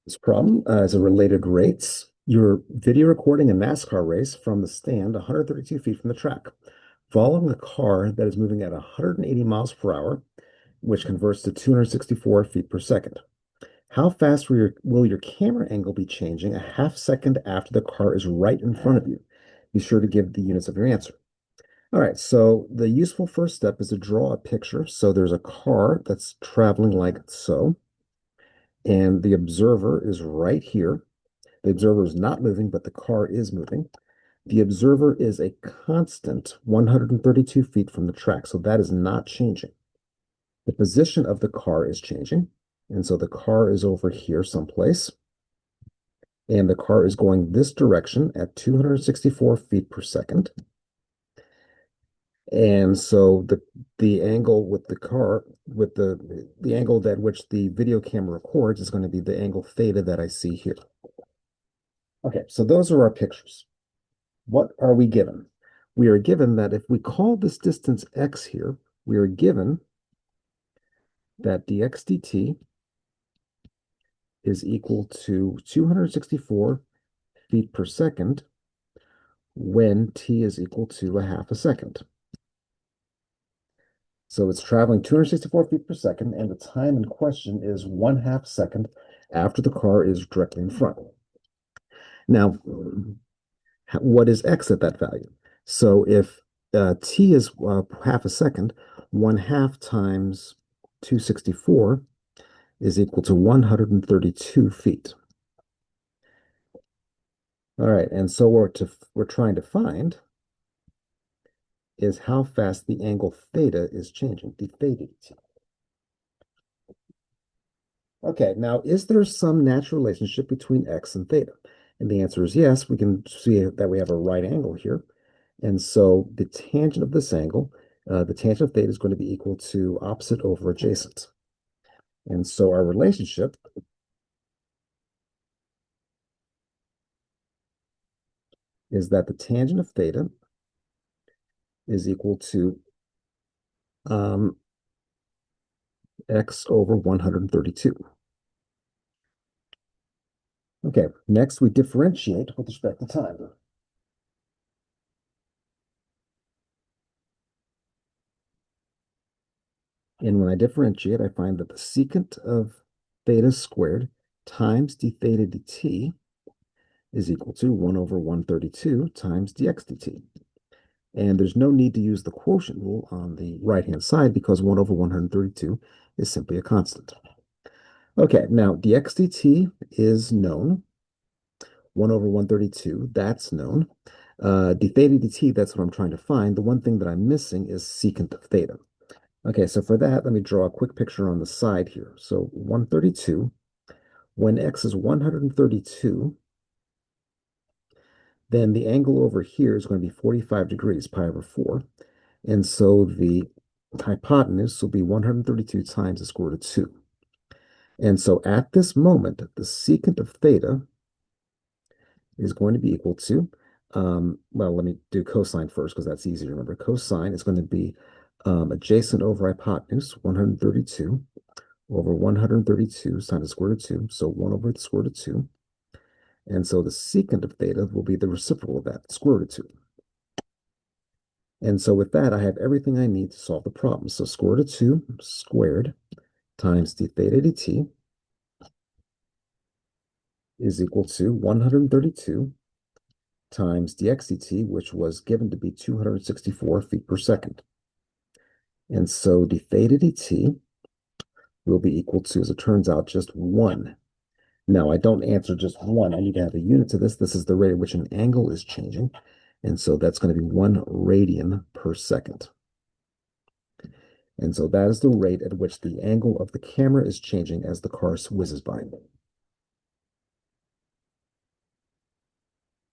This problem is a related rates. You're video recording a NASCAR race from the stand 132 feet from the track, following a car that is moving at 180 miles per hour, which converts to 264 feet per second. How fast will your camera angle be changing a half second after the car is right in front of you? Be sure to give the units of your answer. All right, so the useful first step is to draw a picture. So there's a car that's traveling like so, and the observer is right here. The observer is not moving, but the car is moving. The observer is a constant 132 feet from the track, so that is not changing. The position of the car is changing, and so the car is over here someplace, and the car is going this direction at 264 feet per second. And so the angle with the car, with the angle at which the video camera records is going to be the angle theta that I see here. Okay, so those are our pictures. What are we given? We are given that if we call this distance x here, we are given that dx dt is equal to 264 feet per second when t is equal to a half a second. So it's traveling 264 feet per second, and the time in question is 1/2 second after the car is directly in front. Now, what is x at that value? So if t is half a second, 1/2 times 264 is equal to 132 feet. All right, and so we're trying to find is how fast the angle theta is changing, the theta t. Okay, now is there some natural relationship between x and theta? And the answer is yes. We can see that we have a right angle here. And so the tangent of this angle, the tangent of theta is going to be equal to opposite over adjacent. And so our relationship is that the tangent of theta is equal to x over 132. Okay, next we differentiate with respect to time. And when I differentiate, I find that the secant of theta squared times d theta dt is equal to 1 over 132 times dx dt. And there's no need to use the quotient rule on the right-hand side because 1 over 132 is simply a constant. Okay, now dx dt is known. 1 over 132, that's known. D theta dt, that's what I'm trying to find. The one thing that I'm missing is secant of theta. Okay, so for that, let me draw a quick picture on the side here. So 132, when x is 132, then the angle over here is going to be 45 degrees, pi over 4. And so the hypotenuse will be 132 times the square root of 2. And so at this moment, the secant of theta is going to be equal to, well, let me do cosine first because that's easy to remember. Cosine is going to be adjacent over hypotenuse, 132 over 132 times the square root of 2, so 1 over the square root of 2. And so the secant of theta will be the reciprocal of that, the square root of 2. And so with that, I have everything I need to solve the problem. So square root of 2 squared times d theta dt is equal to 132 times dx dt, which was given to be 264 feet per second. And so d theta dt will be equal to, as it turns out, just 1. Now, I don't answer just 1. I need to have a unit to this. This is the rate at which an angle is changing. And so that's going to be 1 radian per second. And so that is the rate at which the angle of the camera is changing as the car whizzes by.